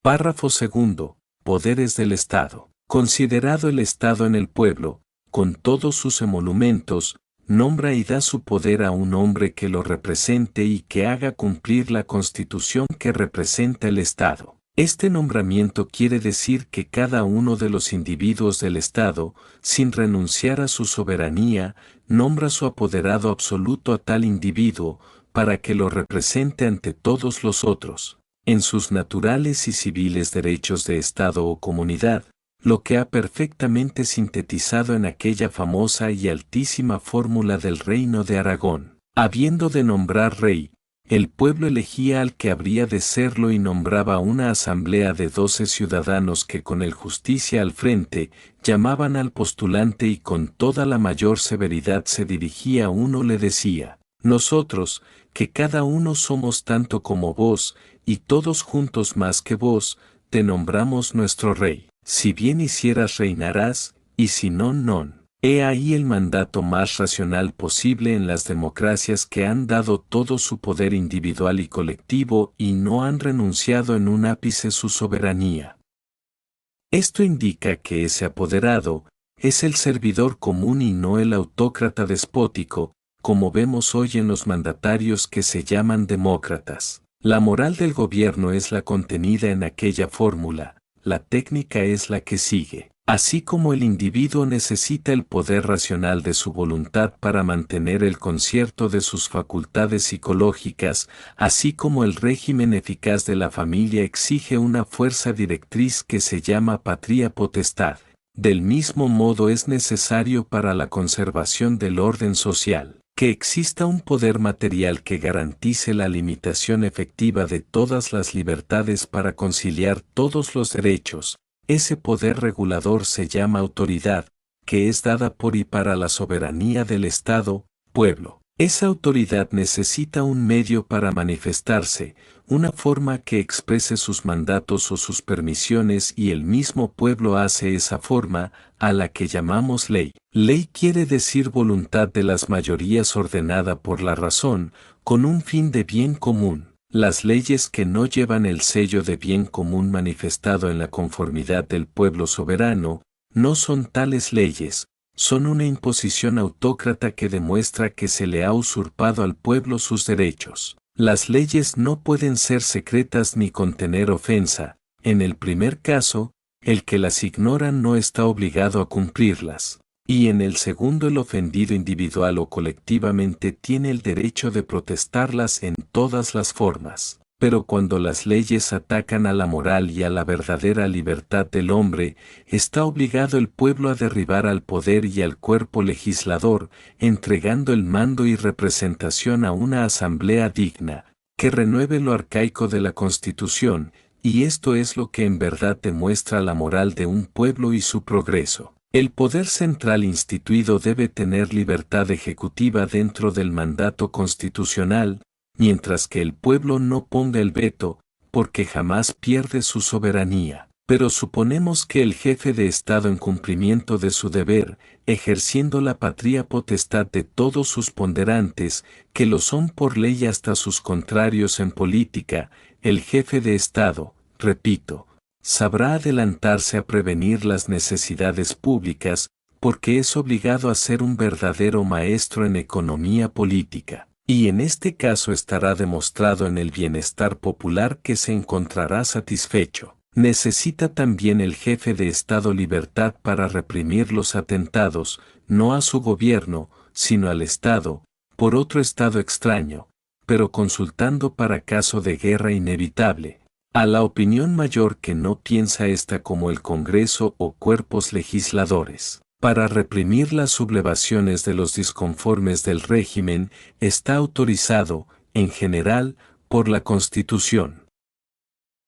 Párrafo segundo. Poderes del Estado. Considerado el Estado en el pueblo, con todos sus emolumentos, nombra y da su poder a un hombre que lo represente y que haga cumplir la Constitución que representa el Estado. Este nombramiento quiere decir que cada uno de los individuos del Estado, sin renunciar a su soberanía, nombra su apoderado absoluto a tal individuo, para que lo represente ante todos los otros, en sus naturales y civiles derechos de Estado o comunidad, lo que ha perfectamente sintetizado en aquella famosa y altísima fórmula del Reino de Aragón. Habiendo de nombrar rey, el pueblo elegía al que habría de serlo y nombraba una asamblea de 12 ciudadanos que con el justicia al frente, llamaban al postulante y con toda la mayor severidad se dirigía a uno le decía: nosotros, que cada uno somos tanto como vos, y todos juntos más que vos, te nombramos nuestro rey. Si bien hicieras reinarás, y si no, non. He ahí el mandato más racional posible en las democracias que han dado todo su poder individual y colectivo y no han renunciado en un ápice su soberanía. Esto indica que ese apoderado es el servidor común y no el autócrata despótico, como vemos hoy en los mandatarios que se llaman demócratas. La moral del gobierno es la contenida en aquella fórmula. La técnica es la que sigue. Así como el individuo necesita el poder racional de su voluntad para mantener el concierto de sus facultades psicológicas, así como el régimen eficaz de la familia exige una fuerza directriz que se llama patria potestad, del mismo modo es necesario para la conservación del orden social que exista un poder material que garantice la limitación efectiva de todas las libertades para conciliar todos los derechos. Ese poder regulador se llama autoridad, que es dada por y para la soberanía del Estado, pueblo. Esa autoridad necesita un medio para manifestarse, una forma que exprese sus mandatos o sus permisiones y el mismo pueblo hace esa forma, a la que llamamos ley. Ley quiere decir voluntad de las mayorías ordenada por la razón, con un fin de bien común. Las leyes que no llevan el sello de bien común manifestado en la conformidad del pueblo soberano, no son tales leyes, son una imposición autócrata que demuestra que se le ha usurpado al pueblo sus derechos. Las leyes no pueden ser secretas ni contener ofensa. En el primer caso, el que las ignora no está obligado a cumplirlas. Y en el segundo, el ofendido individual o colectivamente tiene el derecho de protestarlas en todas las formas. Pero cuando las leyes atacan a la moral y a la verdadera libertad del hombre, está obligado el pueblo a derribar al poder y al cuerpo legislador, entregando el mando y representación a una asamblea digna, que renueve lo arcaico de la Constitución, y esto es lo que en verdad demuestra la moral de un pueblo y su progreso. El poder central instituido debe tener libertad ejecutiva dentro del mandato constitucional, mientras que el pueblo no ponga el veto, porque jamás pierde su soberanía. Pero suponemos que el jefe de Estado en cumplimiento de su deber, ejerciendo la patria potestad de todos sus ponderantes, que lo son por ley hasta sus contrarios en política, el jefe de Estado, repito, sabrá adelantarse a prevenir las necesidades públicas, porque es obligado a ser un verdadero maestro en economía política. Y en este caso estará demostrado en el bienestar popular que se encontrará satisfecho. Necesita también el jefe de Estado libertad para reprimir los atentados, no a su gobierno, sino al Estado, por otro Estado extraño, pero consultando para caso de guerra inevitable, a la opinión mayor que no piensa esta como el Congreso o cuerpos legisladores. Para reprimir las sublevaciones de los disconformes del régimen, está autorizado, en general, por la Constitución.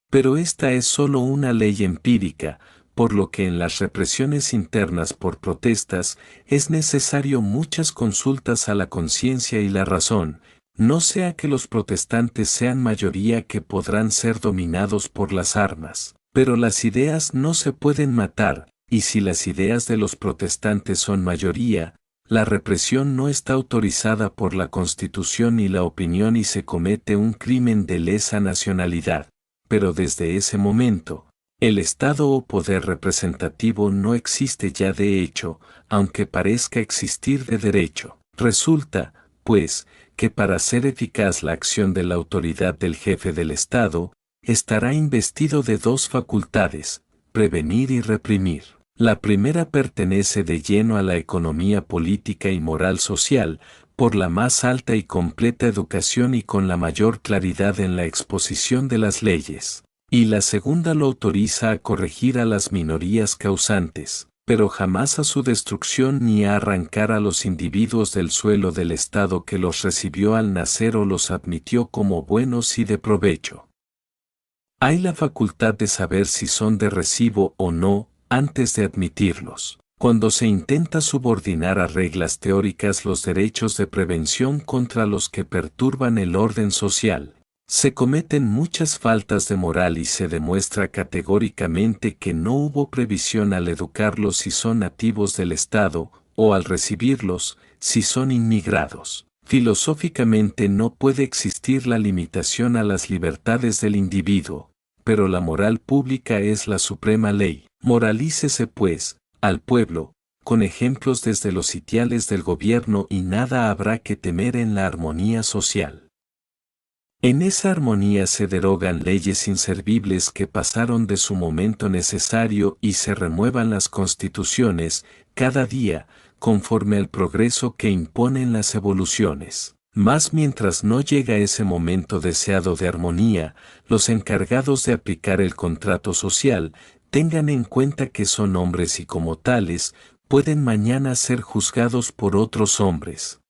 Pero esta es sólo una ley empírica, por lo que en las represiones internas por protestas es necesario muchas consultas a la conciencia y la razón, no sea que los protestantes sean mayoría que podrán ser dominados por las armas. Pero las ideas no se pueden matar, y si las ideas de los protestantes son mayoría, la represión no está autorizada por la Constitución y la opinión y se comete un crimen de lesa nacionalidad, pero desde ese momento, el Estado o poder representativo no existe ya de hecho, aunque parezca existir de derecho. Resulta, pues, que para ser eficaz la acción de la autoridad del jefe del Estado, estará investido de dos facultades, prevenir y reprimir. La primera pertenece de lleno a la economía política y moral social, por la más alta y completa educación y con la mayor claridad en la exposición de las leyes. Y la segunda lo autoriza a corregir a las minorías causantes, pero jamás a su destrucción ni a arrancar a los individuos del suelo del Estado que los recibió al nacer o los admitió como buenos y de provecho. Hay la facultad de saber si son de recibo o no, antes de admitirlos. Cuando se intenta subordinar a reglas teóricas los derechos de prevención contra los que perturban el orden social, se cometen muchas faltas de moral y se demuestra categóricamente que no hubo previsión al educarlos si son nativos del Estado, o al recibirlos, si son inmigrados. Filosóficamente no puede existir la limitación a las libertades del individuo, pero la moral pública es la suprema ley. Moralícese, pues, al pueblo, con ejemplos desde los sitiales del gobierno y nada habrá que temer en la armonía social. En esa armonía se derogan leyes inservibles que pasaron de su momento necesario y se renuevan las constituciones, cada día, conforme al progreso que imponen las evoluciones. Mas mientras no llega ese momento deseado de armonía, los encargados de aplicar el contrato social, tengan en cuenta que son hombres y como tales, pueden mañana ser juzgados por otros hombres.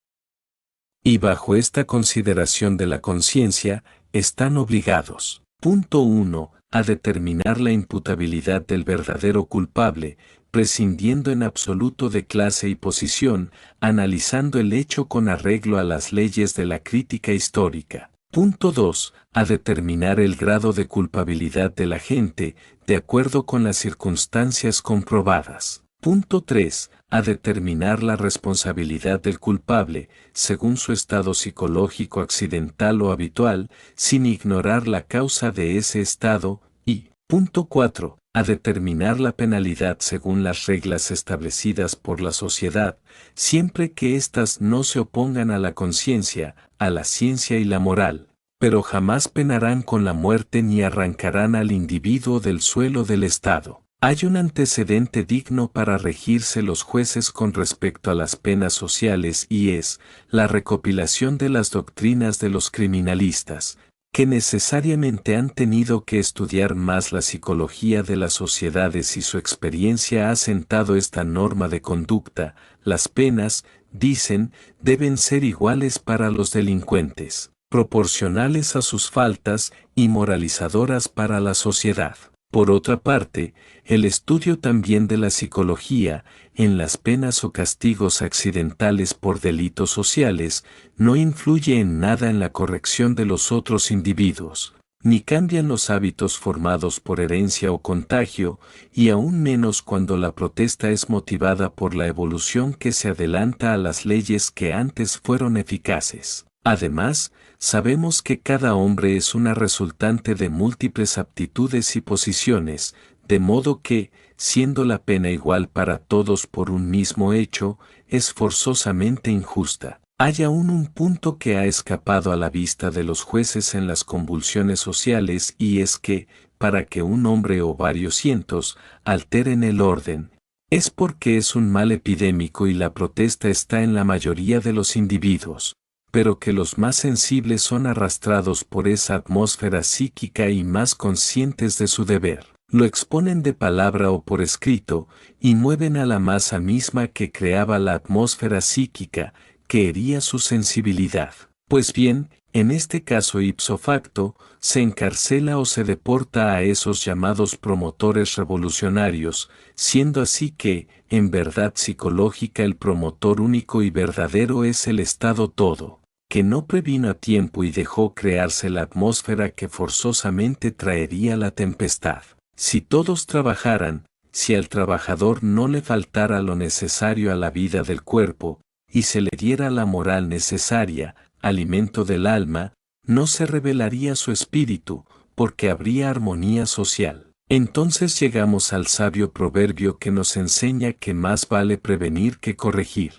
Y bajo esta consideración de la conciencia, están obligados. Punto 1. A determinar la imputabilidad del verdadero culpable, prescindiendo en absoluto de clase y posición, analizando el hecho con arreglo a las leyes de la crítica histórica. Punto 2. A determinar el grado de culpabilidad de la gente, de acuerdo con las circunstancias comprobadas. Punto 3. A determinar la responsabilidad del culpable, según su estado psicológico accidental o habitual, sin ignorar la causa de ese estado, y, punto 4. A determinar la penalidad según las reglas establecidas por la sociedad, siempre que éstas no se opongan a la conciencia, a la ciencia y la moral, pero jamás penarán con la muerte ni arrancarán al individuo del suelo del Estado. Hay un antecedente digno para regirse los jueces con respecto a las penas sociales y es la recopilación de las doctrinas de los criminalistas, que necesariamente han tenido que estudiar más la psicología de las sociedades y su experiencia ha sentado esta norma de conducta. Las penas, dicen, deben ser iguales para los delincuentes, proporcionales a sus faltas y moralizadoras para la sociedad. Por otra parte, el estudio también de la psicología, en las penas o castigos accidentales por delitos sociales, no influye en nada en la corrección de los otros individuos, ni cambian los hábitos formados por herencia o contagio, y aún menos cuando la protesta es motivada por la evolución que se adelanta a las leyes que antes fueron eficaces. Además, sabemos que cada hombre es una resultante de múltiples aptitudes y posiciones, de modo que, siendo la pena igual para todos por un mismo hecho, es forzosamente injusta. Hay aún un punto que ha escapado a la vista de los jueces en las convulsiones sociales y es que, para que un hombre o varios cientos alteren el orden, es porque es un mal epidémico y la protesta está en la mayoría de los individuos, pero que los más sensibles son arrastrados por esa atmósfera psíquica y más conscientes de su deber, lo exponen de palabra o por escrito, y mueven a la masa misma que creaba la atmósfera psíquica, que hería su sensibilidad. Pues bien, en este caso ipso facto, se encarcela o se deporta a esos llamados promotores revolucionarios, siendo así que, en verdad psicológica el promotor único y verdadero es el Estado todo, que no previno a tiempo y dejó crearse la atmósfera que forzosamente traería la tempestad. Si todos trabajaran, si al trabajador no le faltara lo necesario a la vida del cuerpo, y se le diera la moral necesaria, alimento del alma, no se revelaría su espíritu, porque habría armonía social. Entonces llegamos al sabio proverbio que nos enseña que más vale prevenir que corregir.